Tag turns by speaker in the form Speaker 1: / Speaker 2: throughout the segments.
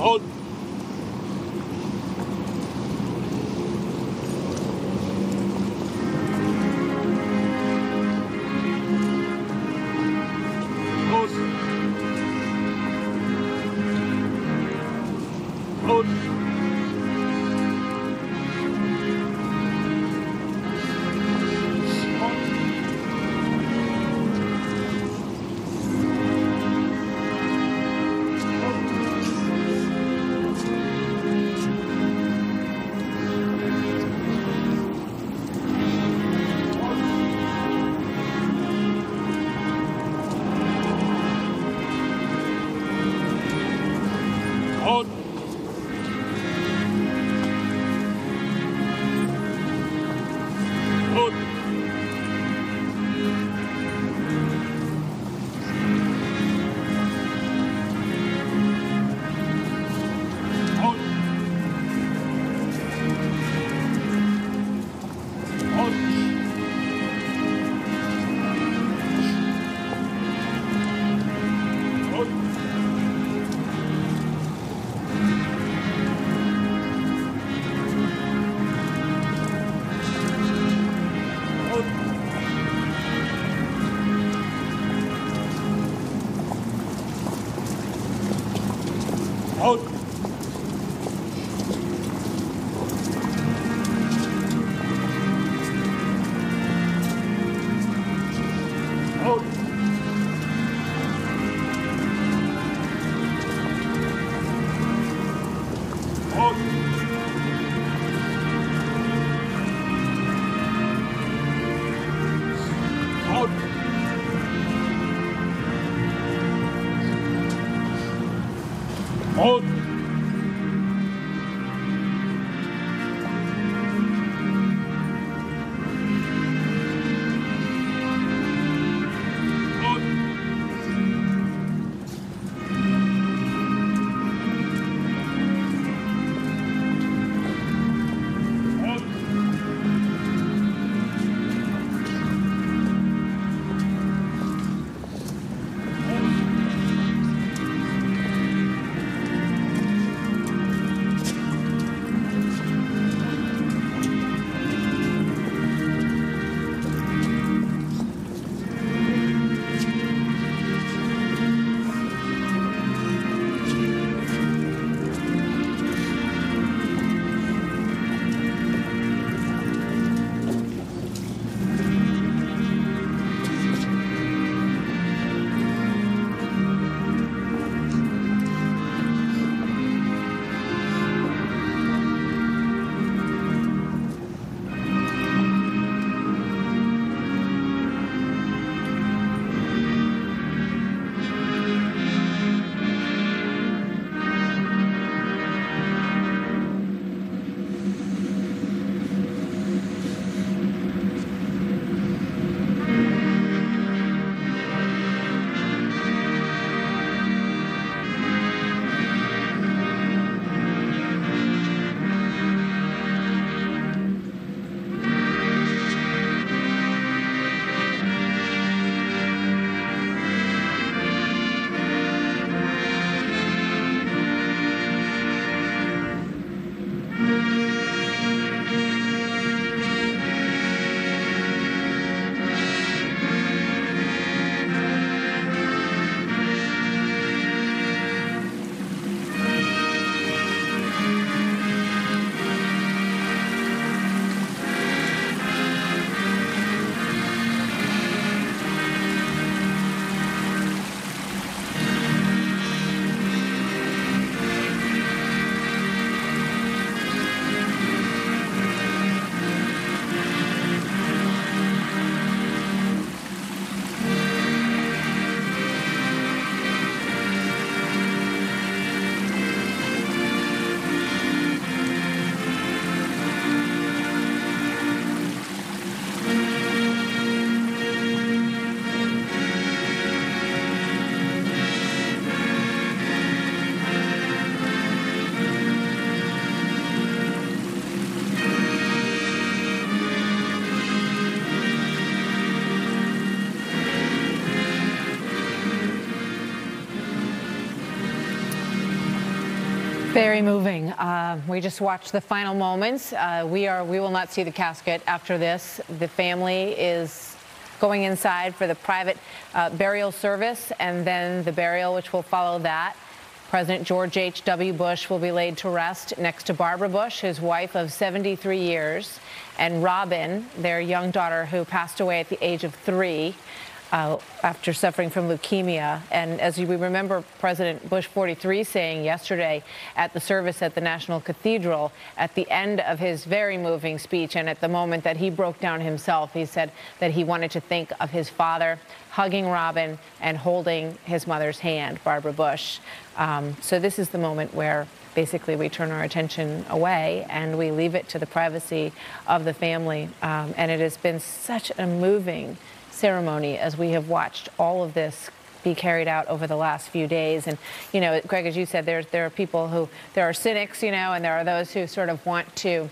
Speaker 1: Hold. Los. Hold. Hold. Hold. Hold. Hold. Hold. Hold. Hold. Hold. Hold. Hold. Hold. Hold.
Speaker 2: Very moving. We just watched the final moments. We will not see the casket after this. The family is going inside for the private burial service, and then the burial, which will follow that. President George H.W. Bush will be laid to rest next to Barbara Bush, his wife of 73 years, and Robin, their young daughter, who passed away at the age of 3. After suffering from leukemia. And as we remember President Bush 43 saying yesterday at the service at the National Cathedral, at the end of his very moving speech and at the moment that he broke down himself, he said that he wanted to think of his father hugging Robin and holding his mother's hand, Barbara Bush. So this is the moment where basically we turn our attention away and we leave it to the privacy of the family. And it has been such a moving ceremony as we have watched all of this be carried out over the last few days. And, you know, Greg, as you said, there are people who, there are cynics, you know, and there are those who sort of want to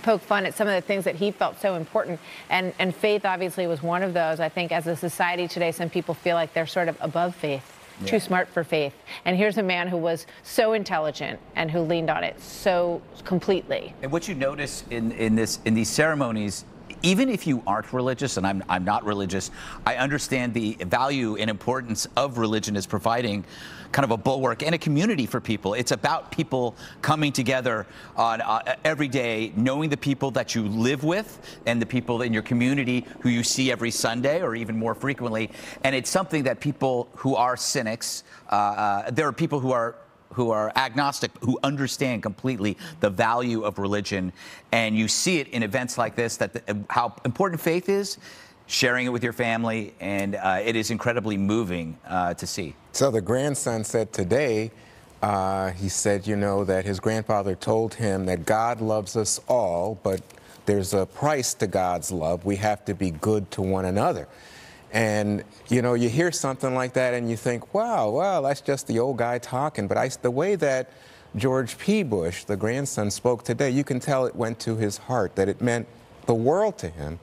Speaker 2: poke fun at some of the things that he felt so important. And faith obviously was one of those. I think as a society today, some people feel like they're sort of above faith. Yeah. Too smart for faith. And here's a man who was so intelligent and who leaned on it so completely.
Speaker 3: And what you notice in these ceremonies, even if you aren't religious, and I'm not religious, I understand the value and importance of religion as providing kind of a bulwark and a community for people. It's about people coming together on every day, knowing the people that you live with and the people in your community who you see every Sunday or even more frequently. And it's something that people who are cynics, there are people who are agnostic, who understand completely the value of religion. And you see it in events like this, that how important faith is, sharing it with your family, and it is incredibly moving to see.
Speaker 4: So the grandson said today, he said, you know, that his grandfather told him that God loves us all, but there's a price to God's love. We have to be good to one another. And, you know, you hear something like that and you think, wow, well, that's just the old guy talking. But the way that George P. Bush, the grandson, spoke today, you can tell it went to his heart, that it meant the world to him,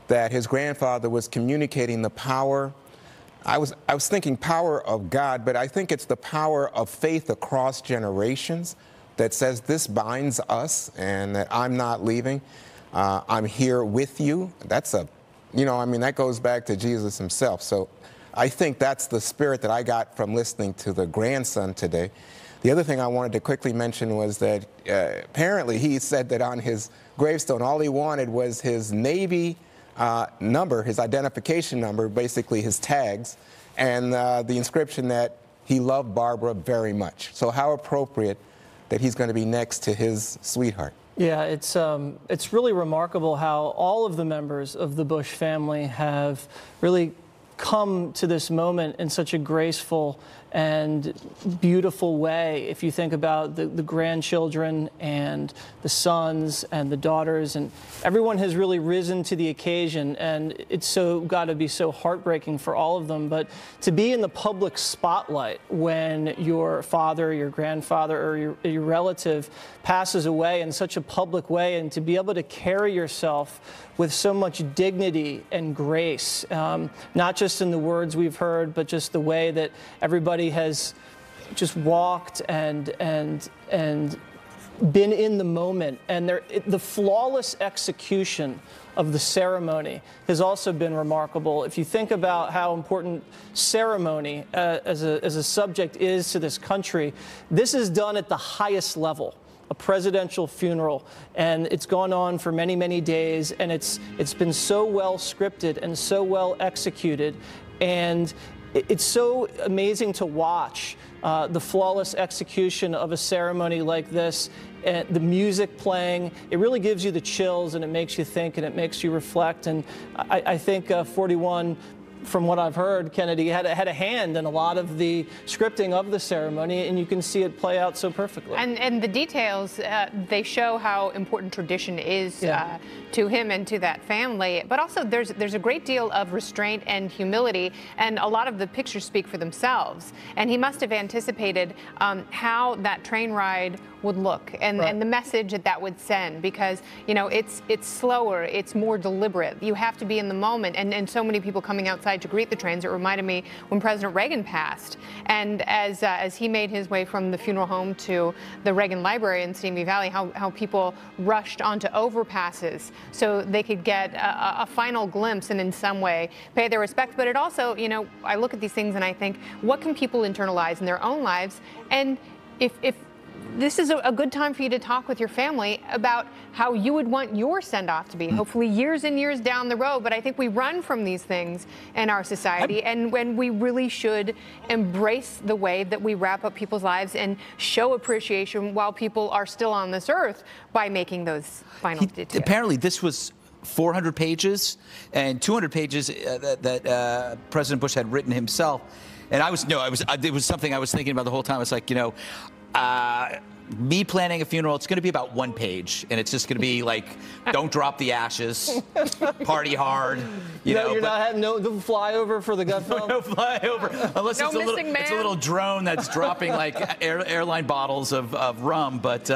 Speaker 4: that his grandfather was communicating the power. I was thinking power of God, but I think it's the power of faith across generations that says this binds us and that I'm not leaving. I'm here with you. That's a You know, I mean, that goes back to Jesus himself. So I think that's the spirit that I got from listening to the grandson today. The other thing I wanted to quickly mention was that apparently he said that on his gravestone, all he wanted was his Navy number, his identification number, basically his tags, and the inscription that he loved Barbara very much. So how appropriate that he's going to be next to his sweetheart.
Speaker 5: Yeah, it's really remarkable how all of the members of the Bush family have really come to this moment in such a graceful and beautiful way. If you think about the grandchildren and the sons and the daughters, and everyone has really risen to the occasion, and it's so got to be so heartbreaking for all of them. But to be in the public spotlight when your father, your grandfather, or your relative passes away in such a public way, and to be able to carry yourself with so much dignity and grace, not just in the words we've heard, but just the way that everybody has just walked and been in the moment. And the flawless execution of the ceremony has also been remarkable. If you think about how important ceremony as a subject is to this country, this is done at the highest level. A presidential funeral, and it's gone on for many, many days, and it's been so well scripted and so well executed, and it's so amazing to watch the flawless execution of a ceremony like this. And the music playing, it really gives you the chills, and it makes you think, and it makes you reflect. And I think 41, from what I've heard, Kennedy had a hand in a lot of the scripting of the ceremony, and you can see it play out so perfectly.
Speaker 6: And the details, they show how important tradition is to him and to that family. But also there's a great deal of restraint and humility, and a lot of the pictures speak for themselves. And he must have anticipated how that train ride would look, and the message that would send, because, you know, it's slower, it's more deliberate. You have to be in the moment, and so many people coming outside outside to greet the trains. It reminded me when President Reagan passed, and as he made his way from the funeral home to the Reagan Library in Simi Valley, how people rushed onto overpasses so they could get a final glimpse and in some way pay their respect. But it also, you know, I look at these things and I think, what can people internalize in their own lives? And if this is a good time for you to talk with your family about how you would want your send-off to be, hopefully years and years down the road. But I think we run from these things in our society, and when we really should embrace the way that we wrap up people's lives and show appreciation while people are still on this earth by making those final details.
Speaker 3: Apparently, this was 400 pages and 200 pages that President Bush had written himself. And it was something I was thinking about the whole time. It's like, you know, me planning a funeral, it's going to be about 1 page, and it's just going to be like, don't drop the ashes, party hard.
Speaker 5: You're not having no flyover for the gunfire.
Speaker 3: No flyover, unless
Speaker 6: No
Speaker 3: it's a little drone that's dropping like airline bottles of rum. But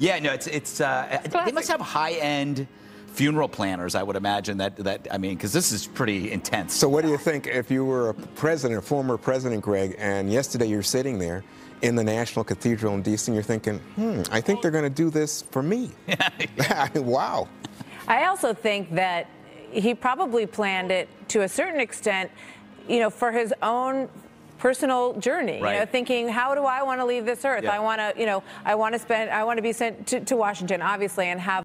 Speaker 3: yeah, no, they must have high-end funeral planners, I would imagine, because this is pretty intense.
Speaker 4: So what do you think if you were a former president, Greg, and yesterday you're sitting there in the National Cathedral in D.C. and you're thinking, I think they're going to do this for me. Wow.
Speaker 2: I also think that he probably planned it to a certain extent, you know, for his own personal journey,
Speaker 3: right.
Speaker 2: You know, thinking, how do I want to leave this earth?
Speaker 3: Yeah.
Speaker 2: I want to be sent to Washington, obviously, and have